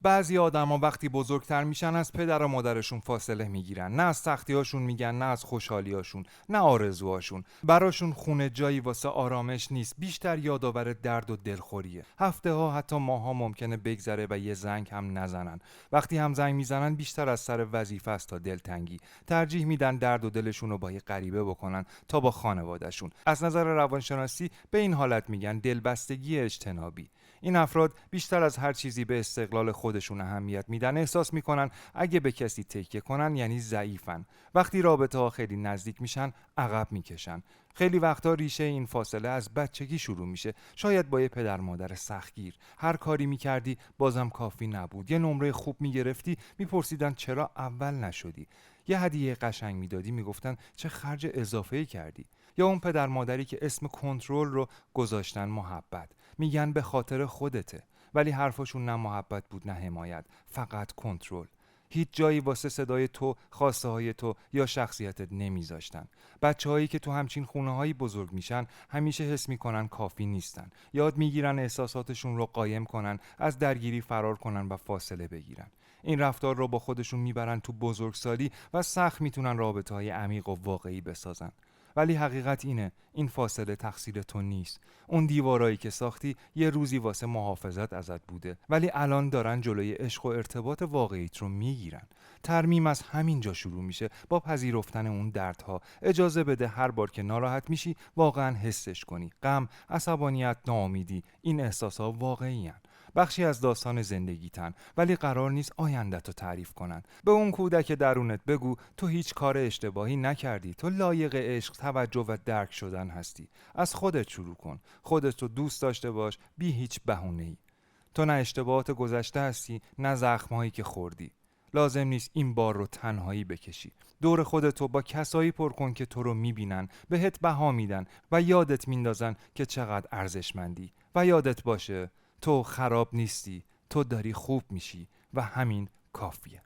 بعضی آدما وقتی بزرگتر میشن از پدر و مادرشون فاصله میگیرن، نه از سختی‌هاشون میگن، نه از خوشحالی‌هاشون، نه آرزوهاشون. براشون خونه جایی واسه آرامش نیست، بیشتر یادآور درد و دلخوریه. هفته‌ها حتی ماها ممکنه بگذره و یه زنگ هم نزنن. وقتی هم زنگ میزنن بیشتر از سر وظیفه است تا دلتنگی. ترجیح میدن درد و دلشون رو با یه غریبه بکنن تا با خانواده‌شون. از نظر روانشناسی به این حالت میگن دلبستگی اجتنابی. این افراد بیشتر از هر چیزی به استقلال خودشون اهمیت میدن. احساس میکنن اگه به کسی تکیه کنن یعنی ضعیفن. وقتی رابطه ها خیلی نزدیک میشن عقب میکشن. خیلی وقتا ریشه این فاصله از بچگی شروع میشه، شاید با یه پدر مادر سختگیر. هر کاری میکردی بازم کافی نبود. یه نمره خوب میگرفتی میپرسیدن چرا اول نشدی. یه هدیه قشنگ میدادی میگفتن چه خرج اضافه‌ای کردی. یا اون پدر مادری که اسم کنترل رو گذاشتن محبت، میگن به خاطر خودته، ولی حرفشون نه محبت بود نه حمایت، فقط کنترل. هیچ جایی واسه صدای تو، خواسته های تو یا شخصیتت نمیذاشتن. بچه‌هایی که تو همچین خونه‌هایی بزرگ میشن همیشه حس میکنن کافی نیستن. یاد میگیرن احساساتشون رو قایم کنن، از درگیری فرار کنن و فاصله بگیرن. این رفتار رو با خودشون میبرن تو بزرگسالی و سخت میتونن رابطه‌های عمیق و واقعی بسازن. ولی حقیقت اینه، این فاصله تقصیر تو نیست. اون دیوارایی که ساختی یه روزی واسه محافظت ازت بوده، ولی الان دارن جلوی عشق و ارتباط واقعیت رو میگیرن. ترمیم از همینجا شروع میشه، با پذیرفتن اون دردها. اجازه بده هر بار که ناراحت میشی واقعا حسش کنی. غم، عصبانیت، ناامیدی، این احساسها واقعی هن. بخشی از داستان زندگیتن، ولی قرار نیست آیندت رو تعریف کنن. به اون کودک درونت بگو تو هیچ کار اشتباهی نکردی، تو لایق عشق، توجه و درک شدن هستی. از خودت شروع کن، خودت رو دوست داشته باش، بی هیچ بهونه‌ای. تو نه اشتباهات گذشته هستی، نه زخم‌هایی که خوردی. لازم نیست این بار رو تنهایی بکشی. دور خودتو با کسایی پر کن که تو رو میبینن، بهت بها میدن و یادت میندازن که چقدر ارزشمندی. و یادت باشه تو خراب نیستی، تو داری خوب میشی و همین کافیه.